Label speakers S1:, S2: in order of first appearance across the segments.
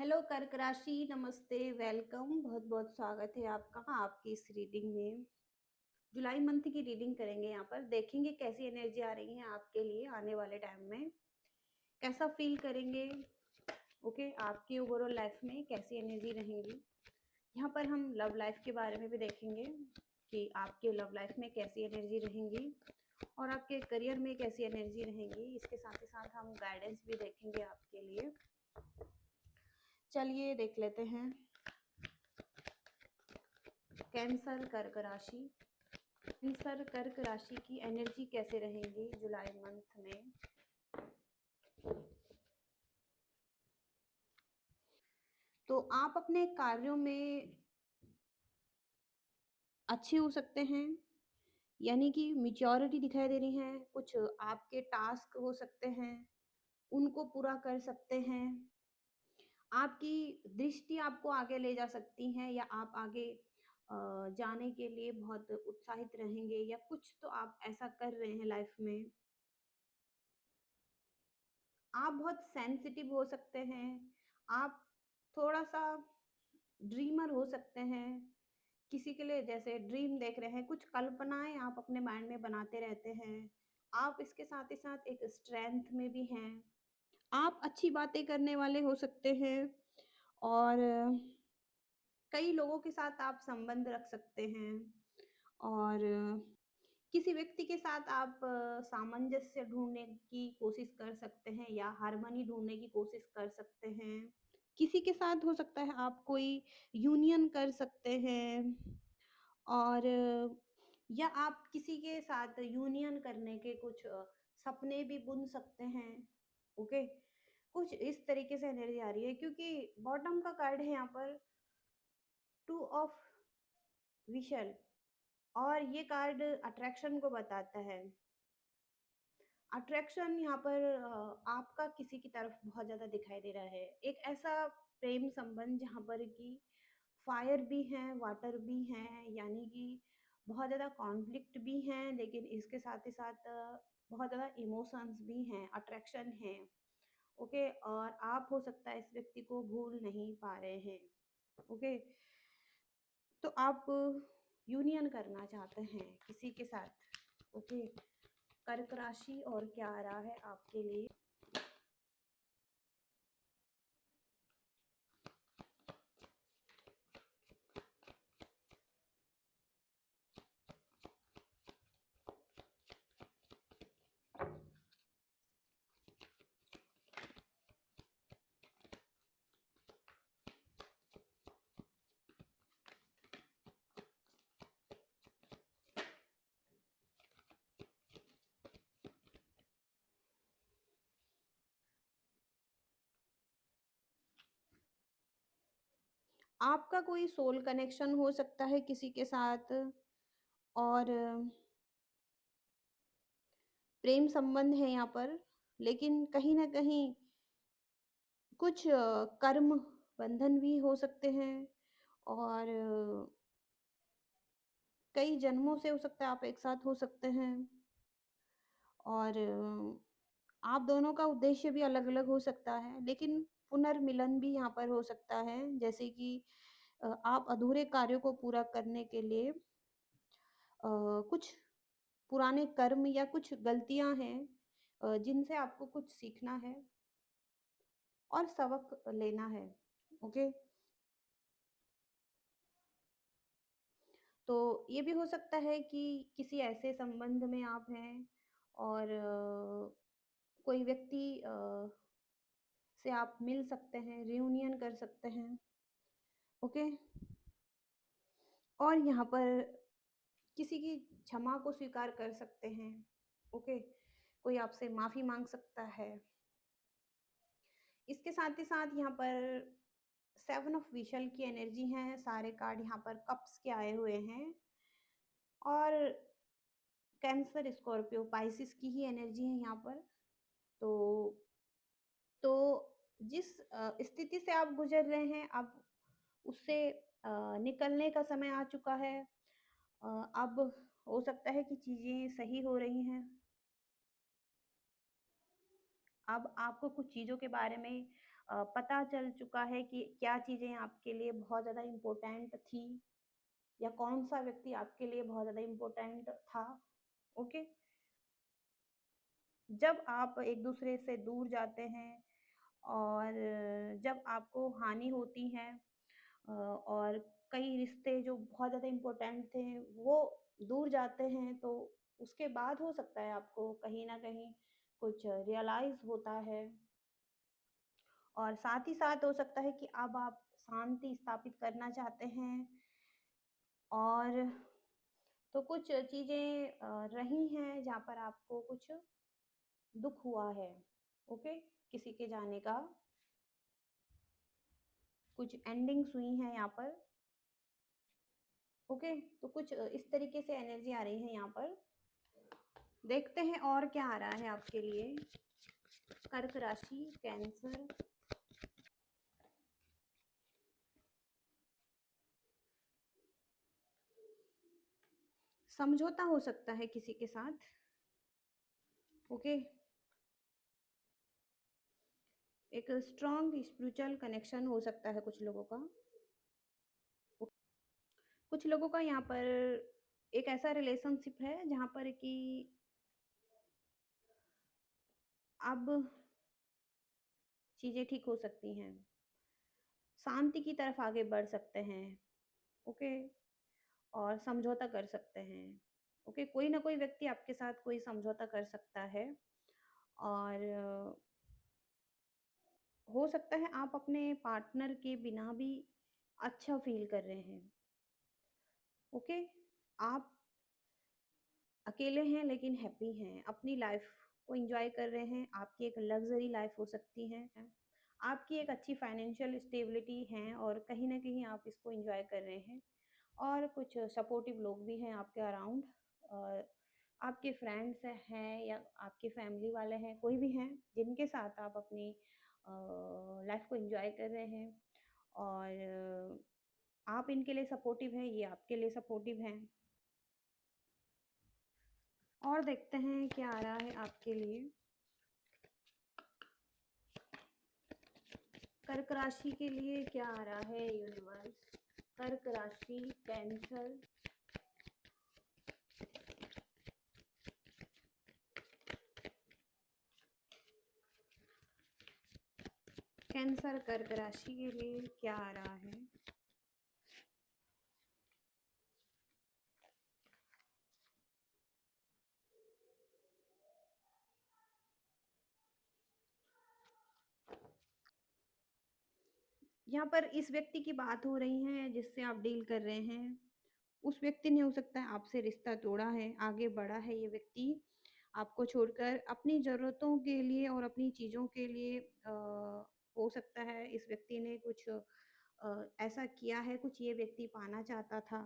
S1: Hello कर्क राशि, नमस्ते, वेलकम। बहुत बहुत स्वागत है आपका आपकी इस रीडिंग में। जुलाई मंथ की रीडिंग करेंगे। यहाँ पर देखेंगे कैसी एनर्जी आ रही है आपके लिए आने वाले टाइम में, कैसा फील करेंगे। ओके, आपकी ओवरऑल लाइफ में कैसी एनर्जी रहेंगी। यहाँ पर हम लव लाइफ के बारे में भी देखेंगे कि आपके लव लाइफ में कैसी एनर्जी रहेंगी और आपके करियर में कैसी एनर्जी रहेंगी। इसके साथ ही साथ हम गाइडेंस भी देखेंगे आपके लिए। चलिए देख लेते हैं। कैंसर कर्क राशि, कैंसर कर्क राशि की एनर्जी कैसे रहेंगी जुलाई मंथ में। तो आप अपने कार्यों में अच्छे हो सकते हैं, यानी कि मैच्योरिटी दिखाई दे रही है। कुछ आपके टास्क हो सकते हैं, उनको पूरा कर सकते हैं। आपकी दृष्टि आपको आगे ले जा सकती है, या आप आगे जाने के लिए बहुत उत्साहित रहेंगे, या कुछ तो आप ऐसा कर रहे हैं लाइफ में। आप बहुत सेंसिटिव हो सकते हैं। आप थोड़ा सा ड्रीमर हो सकते हैं। किसी के लिए जैसे ड्रीम देख रहे हैं, कुछ कल्पनाएं आप अपने माइंड में बनाते रहते हैं। आप इसके साथ ही साथ एक स्ट्रेंथ में भी हैं। आप अच्छी बातें करने वाले हो सकते हैं, और कई लोगों के साथ आप संबंध रख सकते हैं। और किसी व्यक्ति के साथ आप सामंजस्य ढूंढने की कोशिश कर सकते हैं, या हार्मनी ढूंढने की कोशिश कर सकते हैं। किसी के साथ हो सकता है आप कोई यूनियन कर सकते हैं, और या आप किसी के साथ यूनियन करने के कुछ सपने भी बुन सकते हैं। ओके, कुछ इस तरीके से एनर्जी आ रही है, क्योंकि बॉटम का कार्ड है यहाँ पर टू ऑफ विशल, और ये कार्ड अट्रैक्शन को बताता है। अट्रैक्शन यहाँ पर आपका किसी की तरफ बहुत ज्यादा दिखाई दे रहा है। एक ऐसा प्रेम संबंध जहाँ पर कि फायर भी है, वाटर भी है, यानी कि बहुत ज्यादा कॉन्फ्लिक्ट भी है, लेकिन इसके साथ ही साथ बहुत ज्यादा इमोशंस भी हैं, अट्रैक्शन है। ओके, और आप हो सकता है इस व्यक्ति को भूल नहीं पा रहे हैं। ओके, तो आप यूनियन करना चाहते हैं किसी के साथ। ओके, कर्क राशि और क्या आ रहा है आपके लिए। आपका कोई सोल कनेक्शन हो सकता है किसी के साथ, और प्रेम संबंध है यहाँ पर, लेकिन कहीं ना कहीं कुछ कर्म बंधन भी हो सकते हैं, और कई जन्मों से हो सकता है आप एक साथ हो सकते हैं। और आप दोनों का उद्देश्य भी अलग अलग हो सकता है, लेकिन पुनर्मिलन भी यहाँ पर हो सकता है। जैसे कि आप अधूरे कार्यों को पूरा करने के लिए कुछ पुराने कर्म या कुछ गलतियां हैं जिनसे आपको कुछ सीखना है और सबक लेना है। ओके, तो ये भी हो सकता है कि किसी ऐसे संबंध में आप हैं, और कोई व्यक्ति से आप मिल सकते हैं, रियूनियन कर सकते हैं। ओके, और यहाँ पर किसी की क्षमा को स्वीकार कर सकते हैं। ओके, कोई आपसे माफी मांग सकता है। इसके साथ ही साथ यहाँ पर सेवन ऑफ विशल की एनर्जी है। सारे कार्ड यहाँ पर कप्स के आए हुए हैं, और कैंसर, स्कॉर्पियो, पाइसिस की ही एनर्जी है यहाँ पर। तो तो जिस स्थिति से आप गुजर रहे हैं, अब उससे निकलने का समय आ चुका है। अब हो सकता है कि चीजें सही हो रही हैं। अब आपको कुछ चीजों के बारे में पता चल चुका है कि क्या चीज़ें आपके लिए बहुत ज़्यादा इम्पोर्टेंट थी या कौन-सा व्यक्ति आपके लिए बहुत ज़्यादा इम्पोर्टेंट था, ओके? जब आप एक-दूसरे से दूर जाते हैं और जब आपको हानि होती है और कई रिश्ते जो बहुत ज़्यादा इम्पोर्टेंट थे, वो दूर जाते हैं, तो उसके बाद हो सकता है आपको कहीं न कहीं कुछ रियलाइज़ होता है और साथ ही साथ हो सकता है कि अब आप शांति स्थापित करना चाहते हैं और तो कुछ चीज़ें रही हैं जहाँ पर आपको कुछ दुःख हुआ है, ओके? किसी के जाने का, कुछ एंडिंग्स हुई हैं यहाँ पर, ओके? तो कुछ इस तरीके से एनर्जी आ रही है यहाँ पर। देखते हैं और क्या आ रहा है आपके लिए। कर्क राशि, कैंसर, समझौता हो सकता है किसी के साथ, ओके? एक स्ट्रॉन्ग स्पिरिचुअल कनेक्शन हो सकता है कुछ लोगों का। कुछ लोगों का यहाँ पर एक ऐसा रिलेशनशिप है जहाँ पर कि अब चीज़ें ठीक हो सकती हैं, शांति की तरफ आगे बढ़ सकते हैं, ओके? और समझौता कर सकते हैं, ओके? कोई ना कोई व्यक्ति आपके साथ कोई समझौता कर सकता है और हो सकता है आप अपने पार्टनर के बिना भी अच्छा फ़ील कर रहे हैं, ओके? आप अकेले हैं लेकिन हैप्पी हैं, अपनी लाइफ़ को एन्जॉय कर रहे हैं, आपकी एक लग्ज़री लाइफ़ हो सकती है। आपकी एक अच्छी फाइनेंशियल स्टेबिलिटी है और कहीं न कहीं आप इसको एन्जॉय कर रहे हैं और कुछ सपोर्टिव लोग भी हैं आपके अराउंड और आपके फ्रेंड्स हैं या आपके फैमिली वाले हैं, कोई भी हैं जिनके साथ आप अपनी लाइफ़ को एन्जॉय कर रहे हैं और आप इनके लिए सपोर्टिव हैं, ये आपके लिए सपोर्टिव हैं। और देखते हैं क्या आ रहा है आपके लिए। कर्क राशि के लिए क्या आ रहा है यूनिवर्स? कर्क राशि, कैंसर, कैंसर कर्क राशि के लिए क्या आ रहा है? यहाँ पर इस व्यक्ति की बात हो रही है जिससे आप डील कर रहे हैं। उस व्यक्ति ने हो सकता है आपसे रिश्ता तोड़ा है, आगे बढ़ा है ये व्यक्ति आपको छोड़कर अपनी ज़रूरतों के लिए और अपनी चीज़ों के लिए हो सकता है इस व्यक्ति ने कुछ ऐसा किया है, कुछ ये व्यक्ति पाना चाहता था,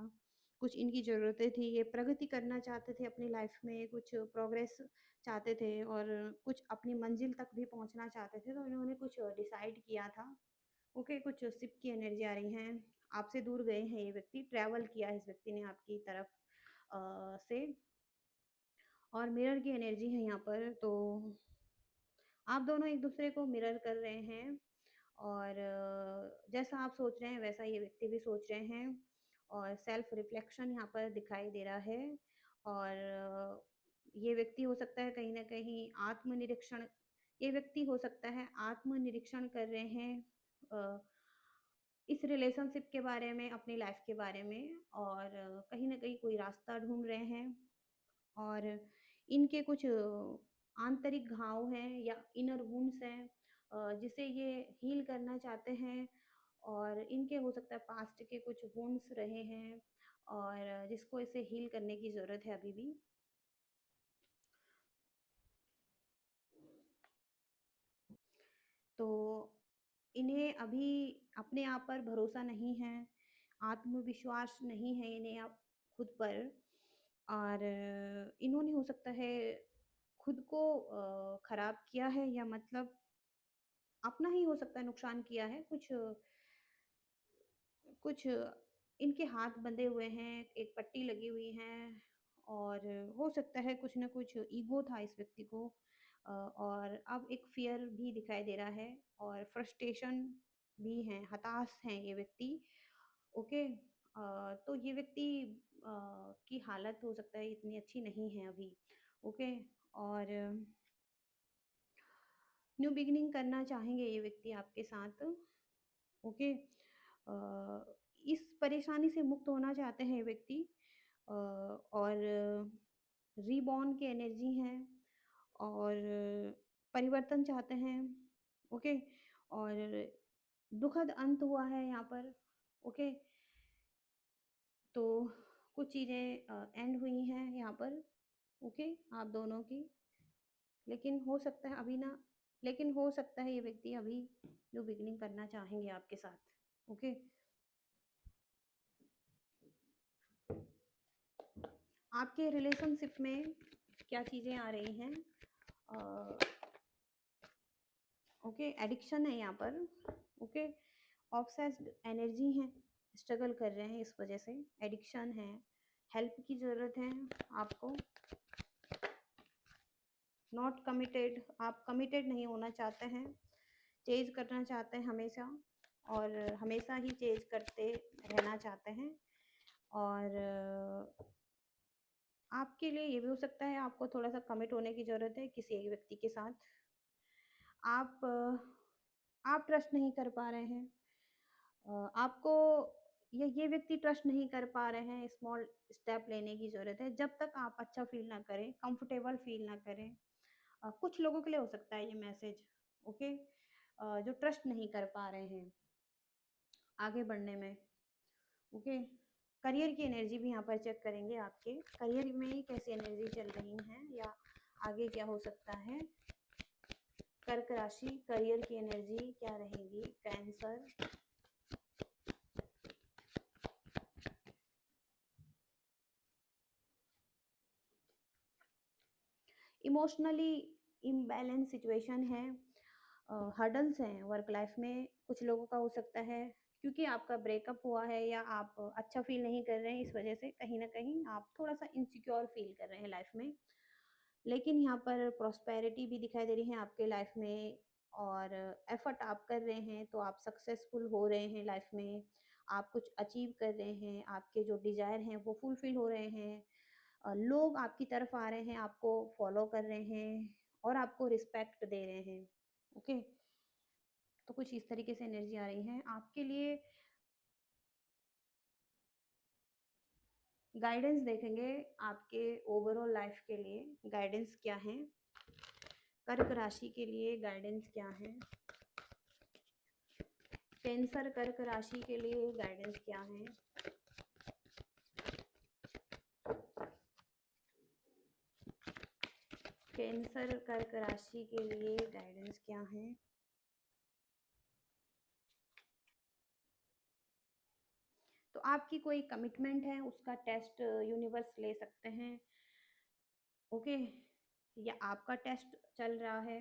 S1: कुछ इनकी ज़रूरतें थी, ये प्रगति करना चाहते थे अपनी लाइफ में, कुछ प्रोग्रेस चाहते थे और कुछ अपनी मंजिल तक भी पहुँचना चाहते थे, तो इन्होंने कुछ डिसाइड किया था। ओके, कुछ शिप की एनर्जी आ रही हैं, आपसे दूर गए हैं ये व्यक्ति, ट्रैवल किया है इस व्यक्ति ने आपकी तरफ से और मिरर की एनर्जी है यहाँ पर, तो आप दोनों एक दूसरे को मिरर कर रहे हैं और जैसा आप सोच रहे हैं वैसा ये व्यक्ति भी सोच रहे हैं और सेल्फ रिफ्लेक्शन यहाँ पर दिखाई दे रहा है और ये व्यक्ति हो सकता है कहीं न कहीं आत्मनिरीक्षण, ये व्यक्ति हो सकता है आत्मनिरीक्षण कर रहे हैं अ, इस रिलेशनशिप के बारे में, अपनी लाइफ के बारे में और कहीं न कहीं कोई रास्ता ढूँढ रहे हैं और इनके कुछ आंतरिक घाव हैं या इनर वुंड्स हैं जिसे ये हील करना चाहते हैं और इनके हो सकता है पास्ट के कुछ वुंड्स रहे हैं और जिसको इसे हील करने की ज़रूरत है अभी भी। तो इन्हें अभी अपने आप पर भरोसा नहीं है, आत्मविश्वास नहीं है इन्हें अब खुद पर और इन्होंने हो सकता है खुद को खराब किया है या मतलब अपना ही हो सकता है नुकसान किया है, कुछ कुछ इनके हाथ बंधे हुए हैं, एक पट्टी लगी हुई है और हो सकता है कुछ ना कुछ ईगो था इस व्यक्ति को और अब एक फ़ियर भी दिखाई दे रहा है और फ्रस्ट्रेशन भी है, हताश हैं ये व्यक्ति। ओके। तो ये व्यक्ति की हालत हो सकता है इतनी अच्छी नहीं है अभी। ओके। और न्यू बिगिनिंग करना चाहेंगे ये व्यक्ति आपके साथ। ओके। इस परेशानी से मुक्त होना चाहते हैं ये व्यक्ति। और रीबॉर्न की एनर्जी है और परिवर्तन चाहते हैं। ओके। और दुखद अंत हुआ है यहाँ पर। ओके। तो कुछ चीज़ें एंड हुई हैं यहाँ पर। ओके। आप दोनों की, लेकिन हो सकता है अभी ना, लेकिन हो सकता है ये व्यक्ति अभी न्यू बिगिनिंग करना चाहेंगे आपके साथ। ओके। आपके रिलेशनशिप में क्या चीज़ें आ रही हैं? ओके। एडिक्शन है यहाँ पर। ओके। ऑब्सेस्ड एनर्जी है, स्ट्रगल कर रहे हैं इस वजह से, एडिक्शन है, हेल्प की ज़रूरत है आपको। नॉट कमिटेड, आप कमिटेड नहीं होना चाहते हैं, चेज करना चाहते हैं हमेशा, और हमेशा ही चेज करते रहना चाहते हैं। और आपके लिए ये भी हो सकता है आपको थोड़ा सा कमिट होने की ज़रूरत है किसी एक व्यक्ति के साथ। आप ट्रस्ट नहीं कर पा रहे हैं। आपको ये व्यक्ति ट्रस्ट नहीं कर पा रहे हैं, स्मॉल स्टेप लेने की ज़रूरत है। जब तक आप अच्छा फील ना करें, कंफर्टेबल फील ना करें। कुछ लोगों के लिए हो सकता है ये मैसेज। ओके। जो ट्रस्ट नहीं कर पा रहे हैं आगे बढ़ने में। ओके। करियर की एनर्जी भी यहाँ पर चेक करेंगे, आपके करियर में कैसी एनर्जी चल रही है या आगे क्या हो सकता है। कर्क राशि, करियर की एनर्जी क्या रहेगी? कैंसर, इमोशनली इम्बैलेंस सिचुएशन है, हर्डल्स हैं वर्क लाइफ में कुछ लोगों का हो सकता है, क्योंकि आपका ब्रेकअप हुआ है या आप अच्छा फील नहीं कर रहे हैं, इस वजह से कहीं ना कहीं आप थोड़ा सा इनसिक्योर फील कर रहे हैं लाइफ में। लेकिन यहाँ पर प्रॉस्पेरिटी भी दिखाई दे रही है आपके लाइफ में, और एफर्ट आप कर रहे हैं तो आप सक्सेसफुल हो रहे हैं लाइफ में। आप कुछ अचीव कर रहे हैं, आपके जो डिज़ायर हैं वो फुलफिल हो रहे हैं। लोग आपकी तरफ आ रहे हैं, आपको फॉलो कर रहे हैं और आपको रिस्पेक्ट दे रहे हैं। ओके। तो कुछ इस तरीके से एनर्जी आ रही है आपके लिए। गाइडेंस देखेंगे आपके ओवरऑल लाइफ के लिए, गाइडेंस क्या है कर्क राशि के लिए, गाइडेंस क्या है कैंसर कर्क राशि के लिए, गाइडेंस क्या है। कैंसर कर्क राशि के लिए गाइडेंस क्या है। तो आपकी कोई कमिटमेंट है, उसका टेस्ट यूनिवर्स ले सकते हैं। ओके। या आपका टेस्ट चल रहा है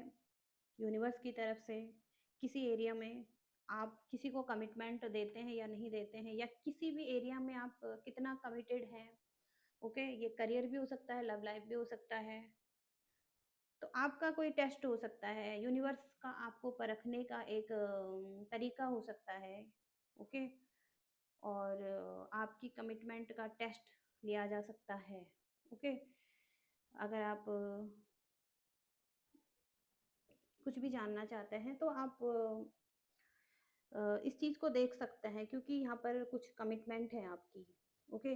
S1: यूनिवर्स की तरफ से, किसी एरिया में आप किसी को कमिटमेंट देते हैं या नहीं देते हैं, या किसी भी एरिया में आप कितना कमिटेड हैं। ओके। ये करियर भी हो सकता है, लव लाइफ भी हो सकता है। तो आपका कोई टेस्ट हो सकता है, यूनिवर्स का आपको परखने का एक तरीका हो सकता है। ओके। और आपकी कमिटमेंट का टेस्ट लिया जा सकता है। ओके। अगर आप कुछ भी जानना चाहते हैं तो आप इस चीज़ को देख सकते हैं, क्योंकि यहाँ पर कुछ कमिटमेंट है आपकी। ओके।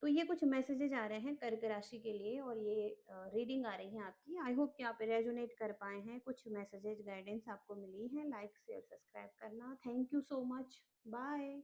S1: तो ये कुछ मैसेजेज आ रहे हैं कर्क राशि के लिए, और ये रीडिंग आ रही है आपकी। आई होप कि आप रेजोनेट कर पाए हैं, कुछ मैसेजेज गाइडेंस आपको मिली है। लाइक शेयर सब्सक्राइब करना। Thank you so much. Bye.